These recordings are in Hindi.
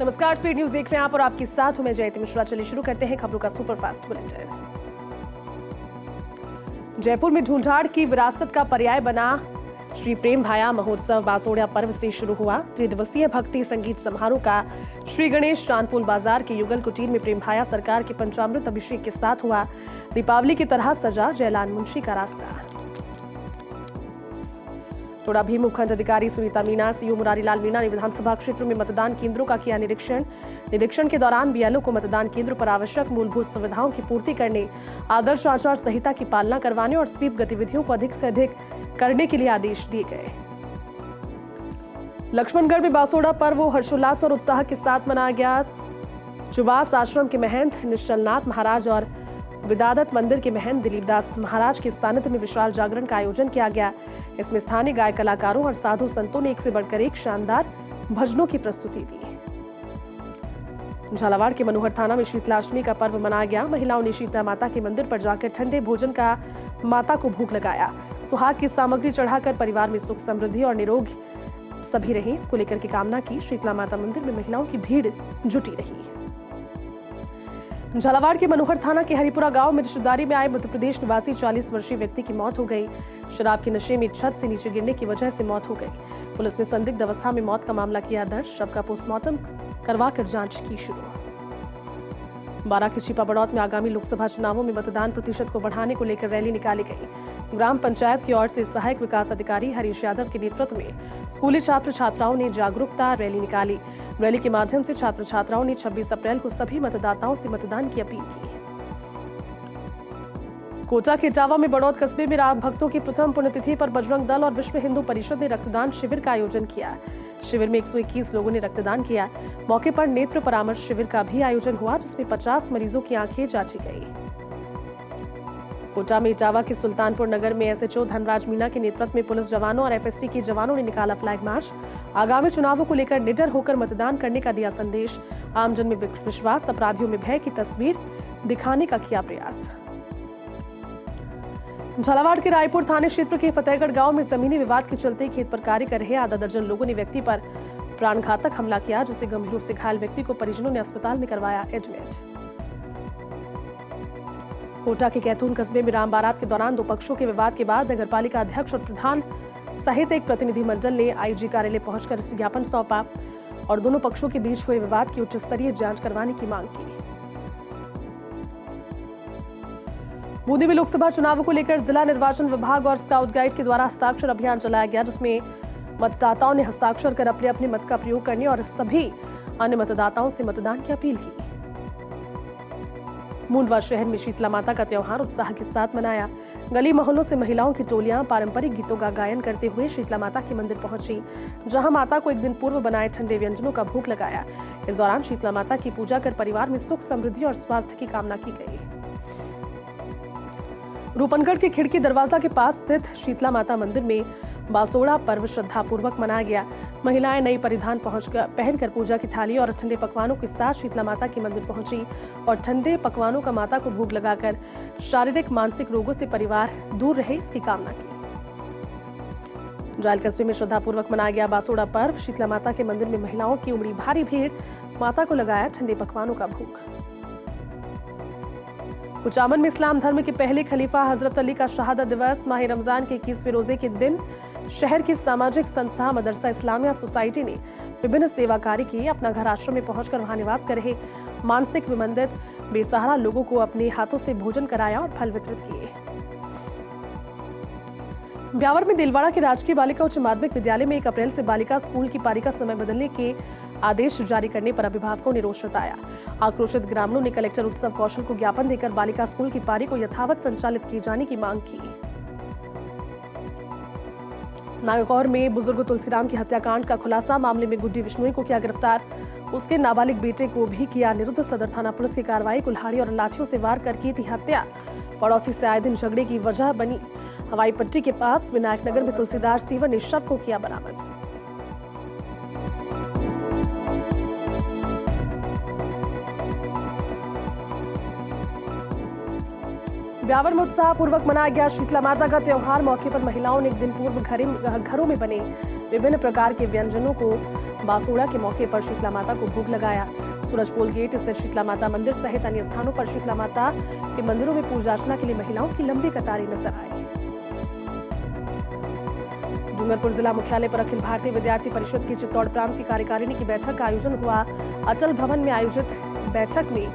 नमस्कार, स्पीड न्यूज देख रहे हैं आप और आपके साथ हूं मैं जयती मिश्रा। चलिए शुरू करते हैं खबरों का सुपरफास्ट बुलेटिन। जयपुर में ढूंढाड़ की विरासत का पर्याय बना श्री प्रेम भाया महोत्सव बासोड़िया पर्व से शुरू हुआ। त्रिदिवसीय भक्ति संगीत समारोह का श्री गणेश चांदपुल बाजार के युगल कुटीर में प्रेम भाया सरकार के पंचामृत अभिषेक के साथ हुआ। दीपावली की तरह सजा जयलाल मुंशी का रास्ता। टोडा भीम उपखंड अधिकारी सुनीता मीना, सीओ मुरारीलाल मीना ने विधानसभा क्षेत्र में मतदान केंद्रों का किया निरीक्षण के दौरान बीएलओ को मतदान केंद्रों पर आवश्यक मूलभूत सुविधाओं की पूर्ति करने, आदर्श आचार संहिता की पालना करवाने और स्वीप गतिविधियों को अधिक से अधिक करने के लिए आदेश दिए गए। लक्ष्मणगढ़ में बासोड़ा पर्व हर्षोल्लास और उत्साह के साथ मनाया गया। चुवास आश्रम के महंत निश्चलनाथ महाराज और विदादत मंदिर के महंत दिलीपदास महाराज के सानिध्य में विशाल जागरण का आयोजन किया गया। इसमें स्थानीय गायक कलाकारों और साधु संतों ने एक से बढ़कर एक शानदार भजनों की प्रस्तुति दी। झालावाड़ के मनोहर थाना में शीतलाष्टमी का पर्व मनाया गया। महिलाओं ने शीतला माता के मंदिर पर जाकर ठंडे भोजन का माता को भोग लगाया। सुहाग की सामग्री चढ़ाकर परिवार में सुख समृद्धि और निरोग सभी रहे, इसको लेकर के कामना की। शीतला माता मंदिर में महिलाओं की भीड़ जुटी रही। झालावाड़ के मनोहर थाना के हरिपुरा गांव में रिश्तेदारी में आए मध्य प्रदेश निवासी 40 वर्षीय व्यक्ति की मौत हो गई। शराब के नशे में छत से नीचे गिरने की वजह से मौत हो गई। पुलिस ने संदिग्ध अवस्था में मौत का मामला किया दर्ज। शव का पोस्टमार्टम करवाकर जांच की शुरू। बारां के छिपा बड़ौत में आगामी लोकसभा चुनावों में मतदान प्रतिशत को बढ़ाने को लेकर रैली निकाली गई। ग्राम पंचायत की ओर से सहायक विकास अधिकारी हरीश यादव के नेतृत्व में स्कूली छात्र छात्राओं ने जागरूकता रैली निकाली। रैली के माध्यम से छात्र छात्राओं ने 26 अप्रैल को सभी मतदाताओं से मतदान की अपील की। कोटा के इटावा में बड़ौद कस्बे में राम भक्तों की प्रथम पुण्यतिथि पर बजरंग दल और विश्व हिंदू परिषद ने रक्तदान शिविर का आयोजन किया। शिविर में 121 लोगों ने रक्तदान किया। मौके पर नेत्र परामर्श शिविर का भी आयोजन हुआ, जिसमें 50 मरीजों की आंखें जांची गई। कोटा में इटावा के सुल्तानपुर नगर में एसएचओ धनराज मीना के नेतृत्व में पुलिस जवानों और एफएसटी के जवानों ने निकाला फ्लैग मार्च। आगामी चुनावों को लेकर निडर होकर मतदान करने का दिया संदेश। आमजन में विश्वास, अपराधियों में भय की तस्वीर दिखाने का किया प्रयास। झालावाड़ के रायपुर थाने क्षेत्र के फतेहगढ़ गांव में जमीनी विवाद के चलते खेत पर कार्य कर रहे आधा दर्जन लोगों ने व्यक्ति पर प्राणघातक हमला किया, जिससे गंभीर रूप से घायल व्यक्ति को परिजनों ने अस्पताल में करवाया एडमिट। कोटा के कैथून कस्बे में राम बारात के दौरान दो पक्षों के विवाद के बाद नगरपालिका अध्यक्ष और प्रधान सहित एक प्रतिनिधिमंडल ने आईजी कार्यालय पहुंचकर ज्ञापन सौंपा और दोनों पक्षों के बीच हुए विवाद की उच्च स्तरीय जांच करवाने की मांग की। बूंदी में लोकसभा चुनावों को लेकर जिला निर्वाचन विभाग और स्काउट गाइड के द्वारा हस्ताक्षर अभियान चलाया गया, जिसमें मतदाताओं ने हस्ताक्षर कर अपने अपने मत का प्रयोग करने और सभी अन्य मतदाताओं से मतदान की अपील की। मूंडवा शहर में शीतला माता का त्योहार उत्साह के साथ मनाया। गली मोहल्लों से महिलाओं की टोलियां पारंपरिक गीतों का गायन करते हुए शीतला माता के मंदिर पहुंची, जहां माता को एक दिन पूर्व बनाए ठंडे व्यंजनों का भोग लगाया। इस दौरान शीतला माता की पूजा कर परिवार में सुख समृद्धि और स्वास्थ्य की कामना की गई। रूपनगढ़ के खिड़की दरवाजा के पास स्थित शीतला माता मंदिर में बासोड़ा पर्व श्रद्धापूर्वक मनाया गया। महिलाएं नई परिधान पहनकर पूजा की थाली और ठंडे पकवानों के साथ शीतला माता के मंदिर पहुंची और ठंडे पकवानों का माता को भोग लगाकर शारीरिक मानसिक रोगों से परिवार दूर रहे, इसकी कामना की। जायल कस्बे में श्रद्धापूर्वक मनाया गया बासोड़ा पर्व। शीतला माता के मंदिर में महिलाओं की उमड़ी भारी भीड़, माता को लगाया ठंडे पकवानों का भोग। कुचामन में इस्लाम धर्म के पहले खलीफा हजरत अली का शहादत दिवस माह रमजान के 21वें रोजे के दिन शहर की सामाजिक संस्था मदरसा इस्लामिया सोसाइटी ने विभिन्न सेवा कार्य किए। अपना घर आश्रम में पहुंचकर वहां निवास कर रहे मानसिक विमंदित बेसहारा लोगों को अपने हाथों से भोजन कराया और फल वितरित किए। ब्यावर में दिलवाड़ा के राजकीय बालिका उच्च माध्यमिक विद्यालय में 1 अप्रैल से बालिका स्कूल की पारी का समय बदलने के आदेश जारी करने पर अभिभावकों ने रोष जताया। आक्रोशित ग्रामीणों ने कलेक्टर उत्सव कौशल को ज्ञापन देकर बालिका स्कूल की पारी को यथावत संचालित किए जाने की मांग की। नागौर में बुजुर्ग तुलसीराम की हत्याकांड का खुलासा, मामले में गुड्डी विश्नोई को किया गिरफ्तार, उसके नाबालिग बेटे को भी किया निरुद्ध। सदर थाना पुलिस की कार्रवाई, कुल्हाड़ी और लाठियों से वार कर की थी हत्या। पड़ोसी से आए दिन झगड़े की वजह बनी। हवाई पट्टी के पास विनायक नगर में तुलसीदार सीवर ने शव को किया बरामद। ब्यावर में उत्साहपूर्वक मनाया गया शीतला माता का त्योहार। मौके पर महिलाओं ने एक दिन पूर्व घरों में बने विभिन्न प्रकार के व्यंजनों को बासोड़ा के मौके पर शीतला माता को भोग लगाया। सूरजपोल गेट स्थित शीतला माता मंदिर सहित अन्य स्थानों पर शीतला माता के मंदिरों में पूजा अर्चना के लिए महिलाओं की लंबी कतारें नजर आई। डूंगरपुर जिला मुख्यालय पर अखिल भारतीय विद्यार्थी परिषद की चित्तौड़ प्रांत की कार्यकारिणी की बैठक का आयोजन हुआ। अटल भवन में आयोजित बैठक में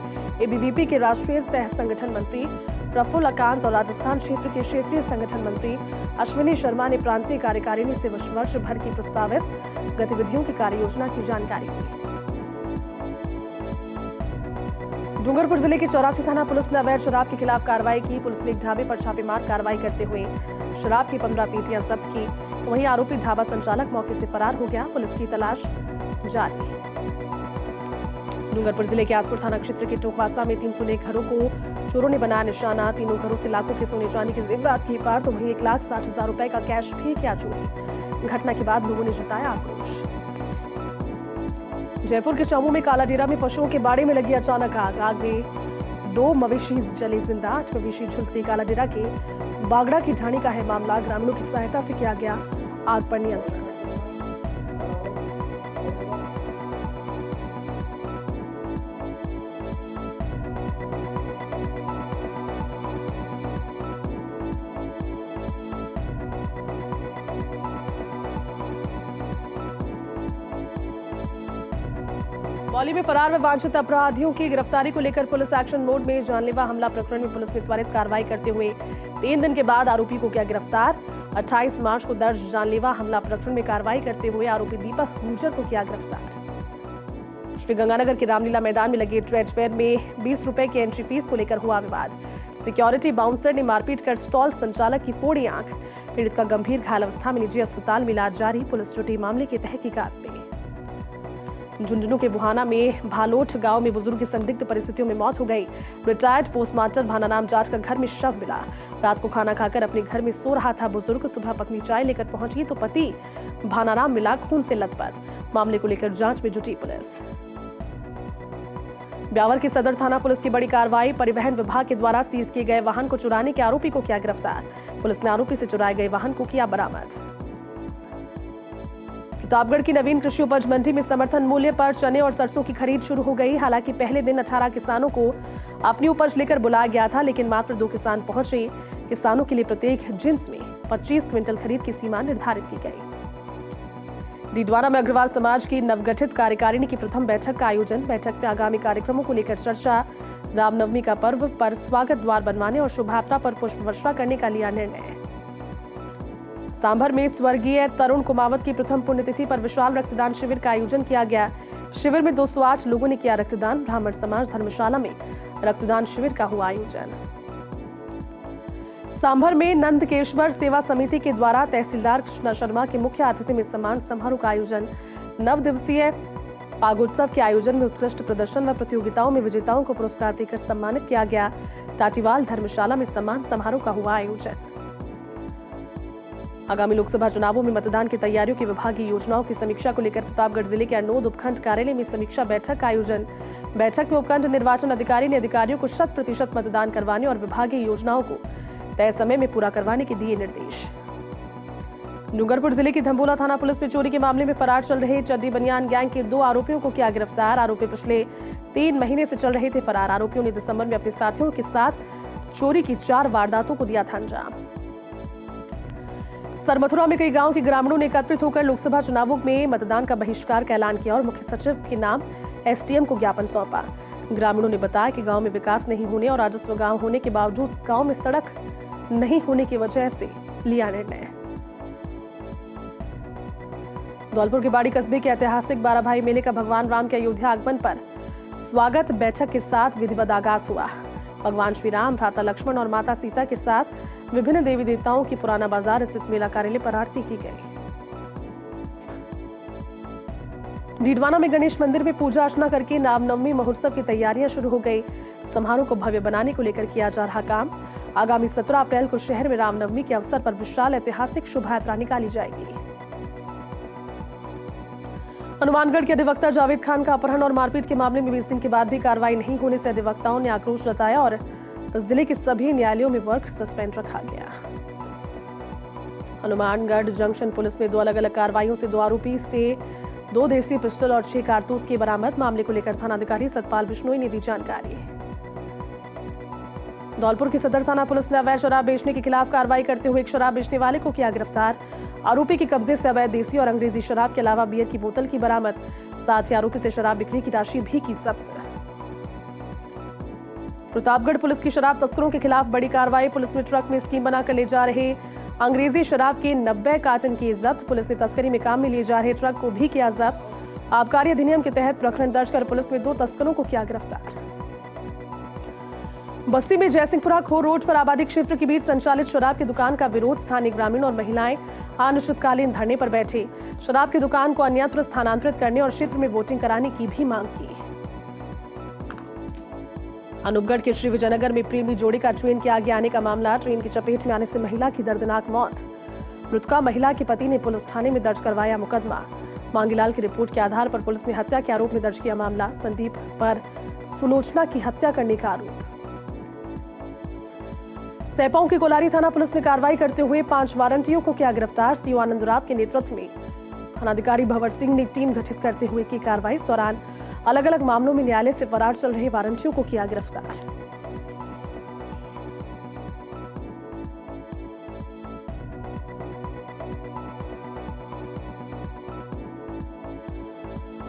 एबीवीपी के राष्ट्रीय सह संगठन मंत्री प्रफुल्ल कांत और राजस्थान क्षेत्र के क्षेत्रीय संगठन मंत्री अश्विनी शर्मा ने प्रांतीय कार्यकारिणी से वर्ष भर की प्रस्तावित गतिविधियों की कार्ययोजना की जानकारी दी। डूंगरपुर जिले के 84 थाना पुलिस ने अवैध शराब के खिलाफ कार्रवाई की। पुलिस ने एक ढाबे पर छापेमार कार्रवाई करते हुए शराब की 15 पेटियां जब्त की। वहीं आरोपी ढाबा संचालक मौके से फरार हो गया। पुलिस की तलाश जारी। डूंगरपुर जिले के आसपुर थाना क्षेत्र के टोकवासा में 300 घरों को चोरों ने बनाया निशाना। तीनों घरों से लाखों के सोने चांदी के जेवरात की पार तो वहीं 1,60,000 रुपए का कैश भी किया चोरी। घटना के बाद लोगों ने जताया आक्रोश। जयपुर के चौमू में कालाडेरा में पशुओं के बाड़े में लगी अचानक आग। आग में 2 मवेशी जले जिंदा। 8 मवेशी झुलसे। कालाडेरा के बागड़ा की ढाणी का है मामला। ग्रामीणों की सहायता से किया गया आग पर नियंत्रण। मौली में फरार व वांछित अपराधियों की गिरफ्तारी को लेकर पुलिस एक्शन मोड में। जानलेवा हमला प्रकरण में पुलिस ने त्वरित कार्रवाई करते हुए 3 दिन के बाद आरोपी को किया गिरफ्तार। 28 मार्च को दर्ज जानलेवा हमला प्रकरण में कार्रवाई करते हुए आरोपी दीपक गुर्जर को किया गिरफ्तार। श्रीगंगानगर के रामलीला मैदान में लगे ट्रेड फेयर में 20 रुपए की एंट्री फीस को लेकर हुआ विवाद। सिक्योरिटी बाउंसर ने मारपीट कर स्टॉल संचालक की फोड़ी आंख। पीड़ित का गंभीर घायल अवस्था में निजी अस्पताल में इलाज जारी। पुलिस जुटी मामले की तहकीकात में। झुंझुनू के बुहाना में भालोट गांव में बुजुर्ग की संदिग्ध परिस्थितियों में मौत हो गई। रिटायर्ड पोस्टमास्टर भानाराम जाट का घर में शव मिला। रात को खाना खाकर अपने घर में सो रहा था बुजुर्ग। सुबह पत्नी चाय लेकर पहुंची तो पति भानाराम मिला खून से लथपथ। मामले को लेकर जांच में जुटी पुलिस। ब्यावर की सदर थाना पुलिस की बड़ी कार्रवाई। परिवहन विभाग के द्वारा सीज किए गए वाहन को चुराने के आरोपी को किया गिरफ्तार। पुलिस ने आरोपी से चुराए गए वाहन को किया बरामद। प्रतापगढ़ की नवीन कृषि उपज मंडी में समर्थन मूल्य पर चने और सरसों की खरीद शुरू हो गई। हालांकि पहले दिन 18 किसानों को अपनी उपज लेकर बुलाया गया था, लेकिन मात्र 2 किसान पहुंचे। किसानों के लिए प्रत्येक जिन्स में 25 क्विंटल खरीद की सीमा निर्धारित की गई। डीडवाना में अग्रवाल समाज की नवगठित कार्यकारिणी की प्रथम बैठक का आयोजन। बैठक में आगामी कार्यक्रमों को लेकर चर्चा। रामनवमी का पर्व पर स्वागत द्वार बनवाने और शुभयात्रा पर पुष्प वर्षा करने का लिया निर्णय। सांभर में स्वर्गीय तरुण कुमावत की प्रथम पुण्यतिथि पर विशाल रक्तदान शिविर का आयोजन किया गया। शिविर में 208 लोगों ने किया रक्तदान। ब्राह्मण समाज धर्मशाला में रक्तदान शिविर का हुआ आयोजन। सांभर में नंदकेश्वर सेवा समिति के द्वारा तहसीलदार कृष्णा शर्मा के मुख्य अतिथि में सम्मान समारोह का आयोजन। 9 दिवसीय फागोत्सव के आयोजन में उत्कृष्ट प्रदर्शन व प्रतियोगिताओं में विजेताओं को पुरस्कार देकर सम्मानित किया गया। टाटीवाल धर्मशाला में सम्मान समारोह का हुआ आयोजन। आगामी लोकसभा चुनावों में मतदान की तैयारियों की विभागीय योजनाओं की समीक्षा को लेकर प्रतापगढ़ जिले के अनोद उपखंड कार्यालय में समीक्षा बैठक का आयोजन। बैठक में उपखंड निर्वाचन अधिकारी ने अधिकारियों को 100% मतदान करवाने और विभागीय योजनाओं को तय समय में पूरा करवाने के दिए निर्देश। डूंगरपुर जिले की धम्बोला थाना पुलिस ने चोरी के मामले में फरार चल रहे चड्डी बनियान गैंग के 2 आरोपियों को किया गिरफ्तार। आरोपी पिछले 3 महीने से चल रहे थे फरार। आरोपियों ने दिसंबर में अपने साथियों के साथ चोरी की 4 वारदातों को दिया था अंजाम। सरमथुरा में कई गांव के ग्रामीणों ने एकत्रित होकर लोकसभा चुनावों में मतदान का बहिष्कार का ऐलान किया और मुख्य सचिव के नाम एसडीएम को ज्ञापन सौंपा। ग्रामीणों ने बताया कि गांव में विकास नहीं होने और राजस्व गांव होने के बावजूद गांव में सड़क नहीं होने की वजह से लिया निर्णय। धौलपुर के बाड़ी कस्बे के ऐतिहासिक 12 भाई मेले का भगवान राम के अयोध्या आगमन पर स्वागत बैठक के साथ विधिवत आगाज हुआ। भगवान श्री राम, भ्राता लक्ष्मण और माता सीता के साथ विभिन्न देवी देवताओं की पुराना बाजार स्थित मेला कार्यालय पर आरती की गई। डीडवाना में गणेश मंदिर में पूजा अर्चना करके रामनवमी महोत्सव की तैयारियां शुरू हो गई। समारोह को भव्य बनाने को लेकर किया जा रहा काम। आगामी 17 अप्रैल को शहर में रामनवमी के अवसर पर विशाल ऐतिहासिक शोभायात्रा निकाली जाएगी। हनुमानगढ़ के अधिवक्ता जावेद खान का अपहरण और मारपीट के मामले में 20 दिन के बाद भी कार्रवाई नहीं होने से अधिवक्ताओं ने आक्रोश जताया और जिले के सभी न्यायालयों में वर्क सस्पेंड रखा गया। हनुमानगढ़ जंक्शन पुलिस में 2 अलग अलग कार्रवाइयों से 2 आरोपी से 2 देसी पिस्टल और 6 कारतूस की बरामद। मामले को लेकर थानाधिकारी सतपाल बिश्नोई ने दी जानकारी। धौलपुर की सदर थाना पुलिस ने अवैध शराब बेचने के खिलाफ कार्रवाई करते हुए एक शराब बेचने वाले को किया गिरफ्तार। आरोपी के कब्जे से अवैध देसी और अंग्रेजी शराब के अलावा बियर की बोतल की बरामद। साथ ही आरोपी से शराब बिक्री की राशि भी की जब्त। प्रतापगढ़ पुलिस की शराब तस्करों के खिलाफ बड़ी कार्रवाई। पुलिस ने ट्रक में स्कीम बनाकर ले जा रहे अंग्रेजी शराब के 90 कार्टन किए जब्त। पुलिस ने तस्करी में काम में लिए जा रहे ट्रक को भी किया जब्त। आबकारी अधिनियम के तहत प्रकरण दर्ज कर पुलिस ने 2 तस्करों को किया गिरफ्तार। बस्ती में जयसिंहपुरा खो रोड पर आबादी क्षेत्र के बीच संचालित शराब की दुकान का विरोध। स्थानीय ग्रामीण और महिलाएं अनिश्चितकालीन धरने पर बैठे। शराब की दुकान को अन्यत्र स्थानांतरित करने और क्षेत्र में वोटिंग कराने की भी मांग की। अनूपगढ़ के श्री विजयनगर में प्रेमी जोड़ी का ट्रेन के आगे आने का मामला। ट्रेन की चपेट में आने से महिला की दर्दनाक मौत। मृतका महिला के पति ने पुलिस थाने में दर्ज करवाया मुकदमा। मांगीलाल की रिपोर्ट के आधार पर पुलिस ने हत्या के आरोप में दर्ज किया मामला। संदीप पर सुलोचना की हत्या करने का आरोप। सैपाओं की कोलारी थाना पुलिस ने कार्रवाई करते हुए 5 वारंटियों को किया गिरफ्तार। सीओ आनंद राव के नेतृत्व में थानाधिकारी भंवर सिंह ने टीम गठित करते हुए की कार्रवाई। इस दौरान अलग अलग मामलों में न्यायालय से फरार चल रहे वारंटियों को किया गिरफ्तार।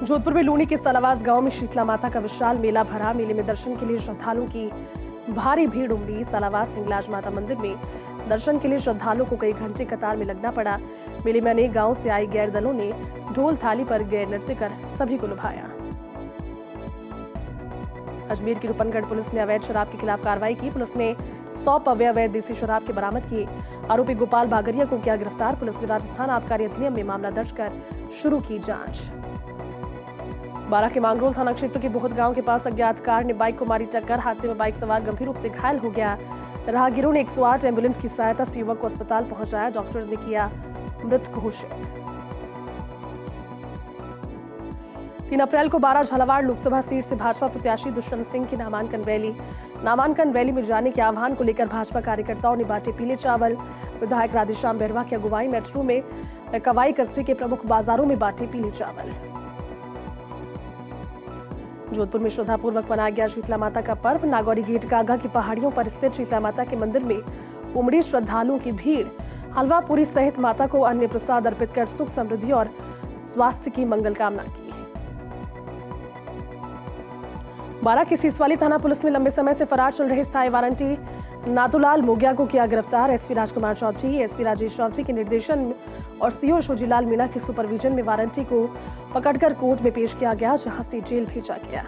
जोधपुर में लूनी के सलावास गांव में शीतला माता का विशाल मेला भरा। मेले में दर्शन के लिए श्रद्धालुओं की भारी भीड़ उमड़ी। सलावास हिंगलाज माता मंदिर में दर्शन के लिए श्रद्धालुओं को कई घंटे कतार में लगना पड़ा। मेले में अनेक गांवों से आई गैर दलों ने ढोल थाली पर गैर नृत्य कर सभी को लुभाया। अजमेर की रूपनगढ़ पुलिस ने अवैध शराब के खिलाफ कार्रवाई की। पुलिस ने 100 पव्य अवैध देसी शराब के बरामद किए। आरोपी गोपाल बागरिया को किया गिरफ्तार। पुलिस ने राजस्थान आबकारी अधिनियम में मामला दर्ज कर शुरू की जांच। बारां के मांगरोल थाना क्षेत्र के बहुत गांव के पास अज्ञात कार ने बाइक को मारी टक्कर। हादसे में बाइक सवार गंभीर रूप से घायल हो गया। राहगीरों ने 108 एम्बुलेंस की सहायता से युवक को अस्पताल पहुंचाया। डॉक्टर्स ने किया मृत घोषित। 3 अप्रैल को बारां झालावाड़ लोकसभा सीट से भाजपा प्रत्याशी दुष्यंत सिंह की नामांकन रैली में जाने के आह्वान को लेकर भाजपा कार्यकर्ताओं ने बांटे पीले चावल। विधायक राधेश्याम बैरवा की अगुवाई मेट्रो में कवाई कस्बे के प्रमुख बाजारों में बांटे पीले चावल। जोधपुर में श्रद्धापूर्वक मनाया गया शीतला माता का पर्व। नागौरी गेट कागा की पहाड़ियों पर स्थित शीतला माता के मंदिर में उमड़ी श्रद्धालुओं की भीड़। हलवा पूरी सहित माता को अन्य प्रसाद अर्पित कर सुख समृद्धि और स्वास्थ्य की मंगल कामना की। बारां की सीसवाली थाना पुलिस ने लंबे समय से फरार चल रहे साई वारंटी नाथुलाल मोगिया को किया गिरफ्तार। एसपी राजकुमार चौधरी, एसपी राजेश चौधरी के निर्देशन और सीओ शोजीलाल मीणा के सुपरविजन में वारंटी को पकड़कर कोर्ट में पेश किया गया, जहां से जेल भेजा गया।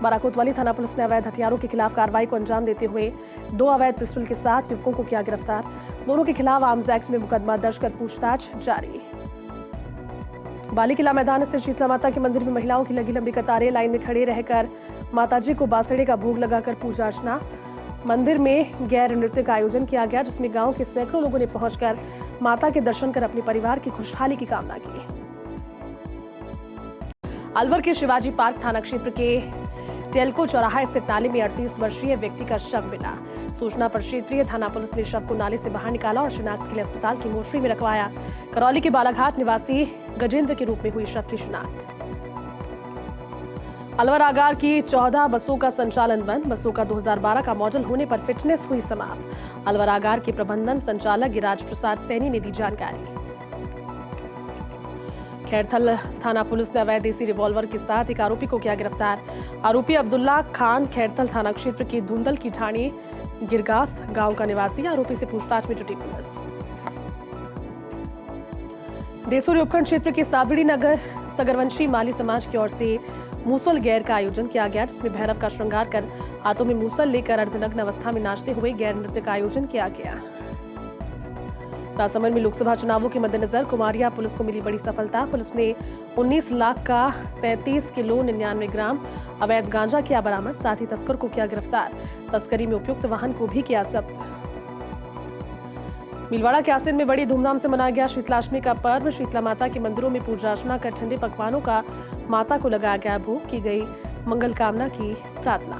बारां कोतवाली थाना पुलिस ने अवैध हथियारों के खिलाफ कार्रवाई को अंजाम देते हुए 2 अवैध पिस्टल के साथ युवकों को किया गिरफ्तार। दोनों के खिलाफ आर्म्स एक्ट में मुकदमा दर्ज कर पूछताछ जारी। बाली किला मैदान स्थित शीतला माता के मंदिर में महिलाओं की लगी लंबी कतारें। लाइन में खड़े रहकर माताजी को बासड़े का भोग लगाकर पूजा अर्चना। मंदिर में गैर नृत्य का आयोजन किया गया, जिसमें गांव के सैकड़ों लोगों ने पहुंचकर माता के दर्शन कर अपने परिवार की खुशहाली की कामना की। अलवर के शिवाजी पार्क थाना क्षेत्र के टेलको चौराहा स्थित नाले में 38 वर्षीय व्यक्ति का शव मिला। सूचना पर क्षेत्रीय थाना पुलिस ने शव को नाले से बाहर निकाला और शिनाख्त के लिए अस्पताल की मोर्चरी में रखवाया। करौली के बालाघाट निवासी गजेंद्र के रूप में हुई शव की शिनाख्त। अलवर आगार की 14 बसों का संचालन बंद। बसों का 2012 का मॉडल होने पर फिटनेस हुई समाप्त। अलवर आगार के प्रबंधन संचालक गिरिराज प्रसाद सैनी ने दी जानकारी। खैरथल थाना पुलिस ने अवैध देसी रिवॉल्वर के साथ एक आरोपी को किया गिरफ्तार। आरोपी अब्दुल्ला खान खैरथल थाना क्षेत्र के धुंदल की ढाणी गिरगास गांव का निवासी। आरोपी से पूछताछ में जुटी पुलिस। देसूरी उपखंड क्षेत्र के सावड़ी नगर सगरवंशी माली समाज की ओर से मूसल गैर का आयोजन किया गया, जिसमें भैरव का श्रृंगार कर हाथों में मूसल लेकर अर्धनग्न अवस्था में नाचते हुए गैर नृत्य का आयोजन किया गया। राजसमंद में लोकसभा चुनावों के मद्देनजर कुमारिया पुलिस को मिली बड़ी सफलता। पुलिस ने 19 लाख का 37 किलो 99 ग्राम अवैध गांजा किया बरामद। साथ ही तस्कर को किया गिरफ्तार। तस्करी में उपयुक्त वाहन को भी किया जब्त। भीलवाड़ा के आसिन में बड़ी धूमधाम से मनाया गया शीतलाष्टमी का पर्व। शीतला माता के मंदिरों में पूजा अर्चना कर ठंडे पकवानों का माता को लगाया गया भोग, की गई मंगल कामना की प्रार्थना।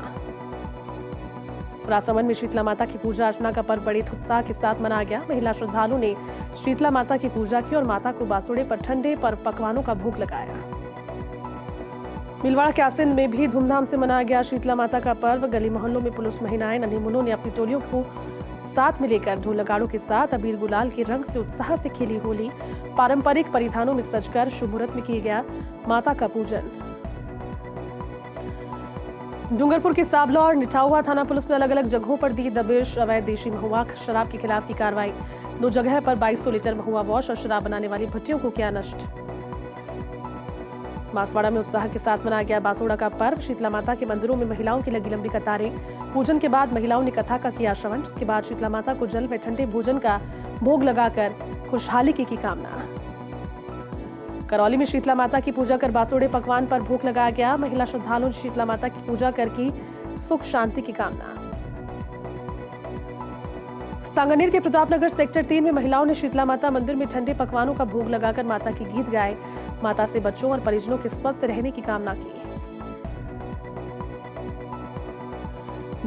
राजसमंद में शीतला माता की पूजा अर्चना का पर्व बड़े उत्साह के साथ मनाया गया। महिला श्रद्धालुओं ने शीतला माता की पूजा की और माता को बासुड़े पर ठंडे पर पकवानों का भोग लगाया। भीलवाड़ा के आसिन में भी धूमधाम से मनाया गया शीतला माता का पर्व। गली मोहल्लों में पुलिस महिलाएं नन्हे मुन्नों ने अपनी टोलियों को साथ में लेकर ढोल नगाड़ों के साथ अबीर गुलाल के रंग से उत्साह से खेली होली। पारंपरिक परिधानों में सजकर शुभ मुहूर्त में किया गया माता का पूजन। डूंगरपुर के साबला और निठाउआ थाना पुलिस ने अलग अलग जगहों पर दी दबिश। अवैध देशी महुआ शराब के खिलाफ की कार्रवाई। 2 जगह पर 2200 लीटर महुआ वॉश और शराब बनाने वाली भट्टियों को किया नष्ट। बांसवाड़ा में उत्साह के साथ मनाया गया बासोड़ा का पर्व। शीतला माता के मंदिरों में महिलाओं की लगी लंबी कतारें। पूजन के बाद महिलाओं ने कथा का किया श्रवण, जिसके बाद शीतला माता को जल में ठंडे भोजन का भोग लगाकर खुशहाली की कामना। करौली में शीतला माता की पूजा कर बासोड़े पकवान पर भोग लगाया गया। महिला श्रद्धालुओं ने शीतला माता की पूजा कर की सुख शांति की कामना। सांगानेर के प्रतापनगर सेक्टर 3 में महिलाओं ने शीतला माता मंदिर में ठंडे पकवानों का भोग लगाकर माता के गीत गाए। माता से बच्चों और परिजनों के स्वस्थ रहने की कामना की।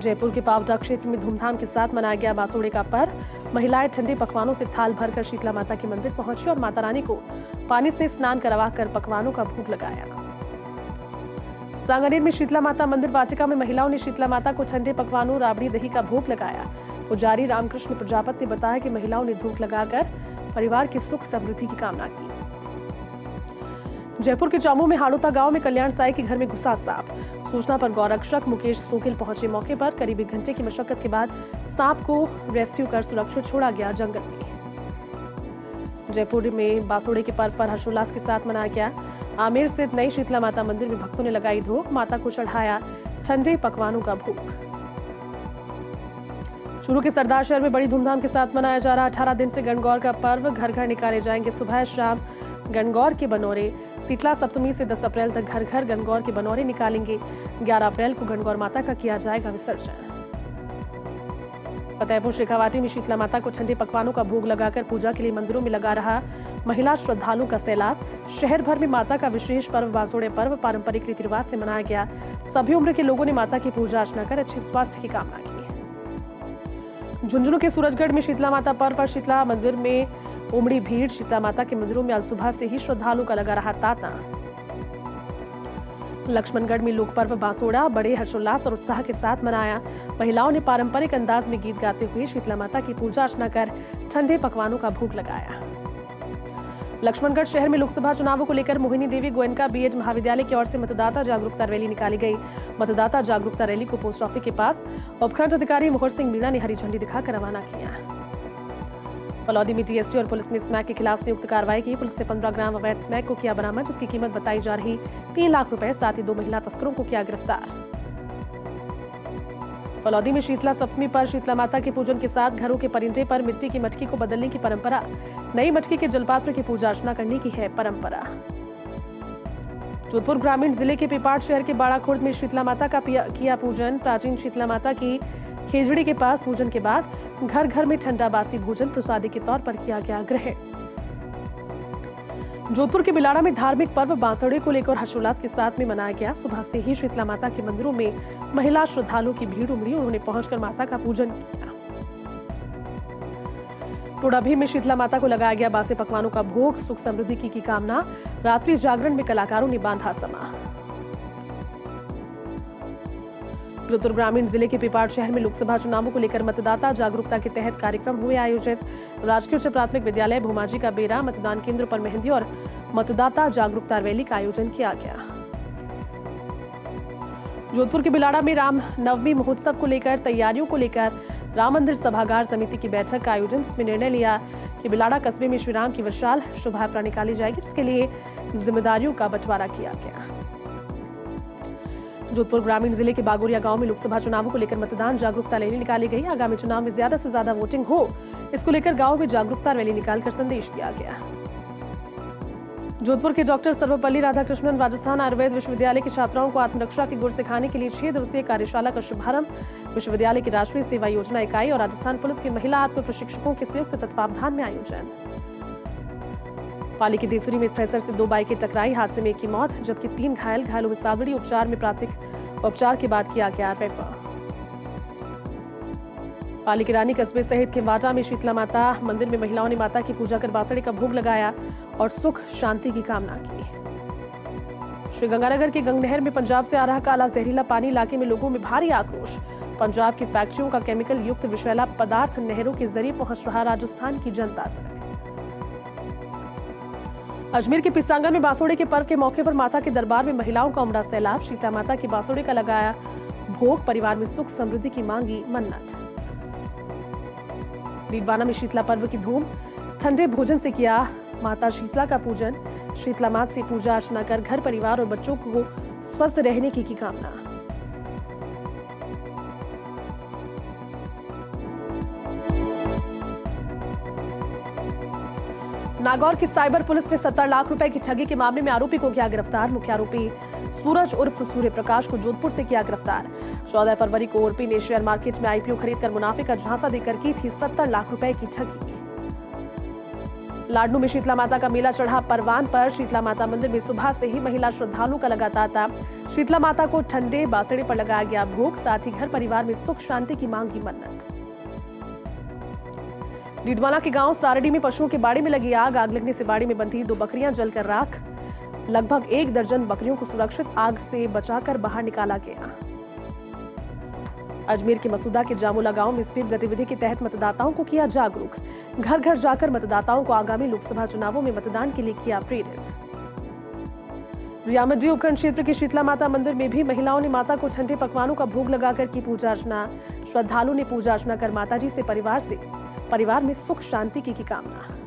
जयपुर के पावटा क्षेत्र में धूमधाम के साथ मनाया गया बासोड़े का पर्व। महिलाएं ठंडे पकवानों से थाल भरकर शीतला माता के मंदिर पहुंची और माता रानी को पानी से स्नान करवाकर पकवानों का भोग लगाया। सांगानेर में शीतला माता मंदिर वाटिका में महिलाओं ने शीतला माता को ठंडे पकवानों राबड़ी दही का भोग लगाया। पुजारी रामकृष्ण प्रजापति ने बताया कि महिलाओं ने धूप लगाकर परिवार की सुख समृद्धि की कामना की। जयपुर के जामू में हाड़ोता गांव में कल्याण साई के घर में घुसा सांप। सूचना पर गौरक्षक मुकेश सोगिल पहुंचे मौके पर। करीब 1 घंटे की मशक्कत के बाद सांप को रेस्क्यू कर सुरक्षित छोड़ा गया जंगल में। जयपुर में बासोड़े के पर्व पर हर्षोल्लास के साथ मनाया गया। आमेर स्थित नई शीतला माता मंदिर में भक्तों ने लगाई धूप। माता को चढ़ाया ठंडे पकवानों का भोग। चूरू के सरदार शहर में बड़ी धूमधाम के साथ मनाया जा रहा 18 दिन से गणगौर का पर्व। घर घर निकाले जाएंगे सुबह शाम गणगौर के बनौरे। शीतला सप्तमी से 10 अप्रैल तक घर घर गणगौर के बनौरे निकालेंगे। 11 अप्रैल को गणगौर माता का किया जाएगा विसर्जन। फतेहपुर शेखावाटी में शीतला माता को ठंडे पकवानों का भोग लगाकर पूजा के लिए मंदिरों में लगा रहा महिला श्रद्धालुओं का सैलाब। शहर भर में माता का विशेष पर्व बासोड़े पर्व पारंपरिक रीति रिवाज से मनाया गया। सभी उम्र के लोगों ने माता की पूजा अर्चना कर अच्छे स्वास्थ्य की कामना की। झुंझुनू के सूरजगढ़ में शीतला माता पर्व पर शीतला मंदिर में उमड़ी भीड़। शीतला माता के मंदिरों में अलसुबह से ही श्रद्धालुओं का लगा रहा तांता। लक्ष्मणगढ़ में लोक पर्व बांसोड़ा बड़े हर्षोल्लास और उत्साह के साथ मनाया। महिलाओं ने पारंपरिक अंदाज में गीत गाते हुए शीतला माता की पूजा अर्चना कर ठंडे पकवानों का भोग लगाया। लक्ष्मणगढ़ शहर में लोकसभा चुनावों को लेकर मोहिनी देवी गोयनका बीएड महाविद्यालय की ओर से मतदाता जागरूकता रैली निकाली गई। मतदाता जागरूकता रैली को पोस्ट ऑफिस के पास उपखंड अधिकारी मोहर सिंह मीणा ने हरी झंडी दिखाकर रवाना किया। फलौदी में टीएसटी और पुलिस ने स्मैक के खिलाफ संयुक्त कार्रवाई की। पुलिस ने 15 ग्राम अवैध स्मैक को किया बरामद, जिसकी कीमत बताई जा रही 3 लाख रुपए। साथ ही 2 महिला तस्करों को किया गिरफ्तार। फलौदी में शीतला सप्तमी पर शीतला माता के पूजन के साथ घरों के परिंदे पर मिट्टी की मटकी को बदलने की परंपरा। नई मटकी के जलपात्र की पूजा अर्चना करने की है परंपरा। जोधपुर ग्रामीण जिले के पिपाड़ शहर के बाड़ा खुर्द में शीतला माता का किया पूजन। प्राचीन शीतला माता की खेजड़ी के पास पूजन के बाद घर घर में ठंडा बासी भोजन प्रसादी के तौर पर किया गया ग्रहण। जोधपुर के बिलाड़ा में धार्मिक पर्व बांसोड़े को लेकर हर्षोल्लास के साथ में मनाया गया। सुबह से ही शीतला माता के मंदिरों में महिला श्रद्धालुओं की भीड़ उमड़ी। उन्होंने पहुंचकर माता का पूजन किया। टोडाभी में शीतला माता को लगाया गया बासी पकवानों का भोग। सुख समृद्धि की कामना। रात्रि जागरण में कलाकारों ने बांधा समा। जोधपुर ग्रामीण जिले के पिपाड़ शहर में लोकसभा चुनावों को लेकर मतदाता जागरूकता के तहत कार्यक्रम हुए आयोजित। राजकीय उच्च प्राथमिक विद्यालय भूमाजी का बेरा मतदान केंद्र पर मेहंदी और मतदाता जागरूकता रैली का आयोजन किया गया। जोधपुर के बिलाड़ा में राम नवमी महोत्सव को लेकर तैयारियों को लेकर राम मंदिर सभागार समिति की बैठक का आयोजन, जिसमें निर्णय लिया कि बिलाड़ा कस्बे में श्री राम की विशाल शोभा यात्रा निकाली जाएगी, जिसके लिए जिम्मेदारियों का बंटवारा किया गया। जोधपुर ग्रामीण जिले के बागोरिया गांव में लोकसभा चुनावों को लेकर मतदान जागरूकता रैली निकाली गई। आगामी चुनाव में ज्यादा से ज्यादा वोटिंग हो, इसको लेकर गांव में जागरूकता रैली निकालकर संदेश दिया गया। जोधपुर के डॉक्टर सर्वपल्ली राधाकृष्णन राजस्थान आयुर्वेद विश्वविद्यालय की छात्राओं को आत्मरक्षा के गुर सिखाने के लिए 6 दिवसीय कार्यशाला का शुभारंभ विश्वविद्यालय की राष्ट्रीय सेवा योजना इकाई और राजस्थान पुलिस के महिला आत्म प्रशिक्षकों के संयुक्त तत्वावधान में आयोजन। पाली के देसुरी में थ्रेसर से 2 बाइकें टकराई। हादसे में 1 की मौत जबकि 3 घायलों में सावड़ी उपचार में प्राथमिक उपचार के बाद किया गया रेफर। पाली की रानी कस्बे सहित खिंवाटा में शीतला माता मंदिर में महिलाओं ने माता की पूजा कर बासड़े का भोग लगाया और सुख शांति की कामना की। श्रीगंगानगर के गंगनहर में पंजाब से आ रहा काला जहरीला पानी, इलाके में लोगों में भारी आक्रोश। पंजाब की फैक्ट्रियों का केमिकल युक्त विषैला पदार्थ नहरों के जरिए पहुंच रहा राजस्थान की जनता तक। अजमेर के पिसांगन में बासोड़े के पर्व के मौके पर माता के दरबार में महिलाओं का उमड़ा सैलाब। शीतला माता की बासोड़े का लगाया भोग, परिवार में सुख समृद्धि की मांगी मन्नत। डीडवाना में शीतला पर्व की धूम, ठंडे भोजन से किया माता शीतला का पूजन। शीतला माता से पूजा अर्चना कर घर परिवार और बच्चों को स्वस्थ रहने की कामना। नागौर की साइबर पुलिस ने 70 लाख रुपए की ठगी के मामले में आरोपी को किया गिरफ्तार। मुख्य आरोपी सूरज उर्फ सूर्य प्रकाश को जोधपुर से किया गिरफ्तार। 14 फरवरी को आरोपी ने शेयर मार्केट में आईपीओ खरीदकर मुनाफे का झांसा देकर की थी 70 लाख रुपए की ठगी। लाडनू में शीतला माता का मेला चढ़ा परवान पर। शीतला माता मंदिर में सुबह से ही महिला श्रद्धालुओं का लगा तांता। शीतला माता को ठंडे बासड़े पर लगाया गया भोग, साथ ही घर परिवार में सुख शांति की मांगी मन्नत। डीडवाना के गांव सारडी में पशुओं के बाड़े में लगी आग लगने से बाड़े में बंधी 2 बकरियां जलकर राख। लगभग 1 दर्जन बकरियों को सुरक्षित आग से बचाकर बाहर निकाला गया। अजमेर के मसूदा के जामुला गांव में स्वीप गतिविधि के तहत मतदाताओं को किया जागरूक। घर घर जाकर मतदाताओं को आगामी लोकसभा चुनावों में मतदान के लिए किया प्रेरित। रियामडी उपखंड क्षेत्र के शीतला माता मंदिर में भी महिलाओं ने माता को ठंडे पकवानों का भोग लगाकर की पूजा अर्चना। श्रद्धालुओं ने पूजा अर्चना कर माताजी से परिवार में सुख शांति की कामना।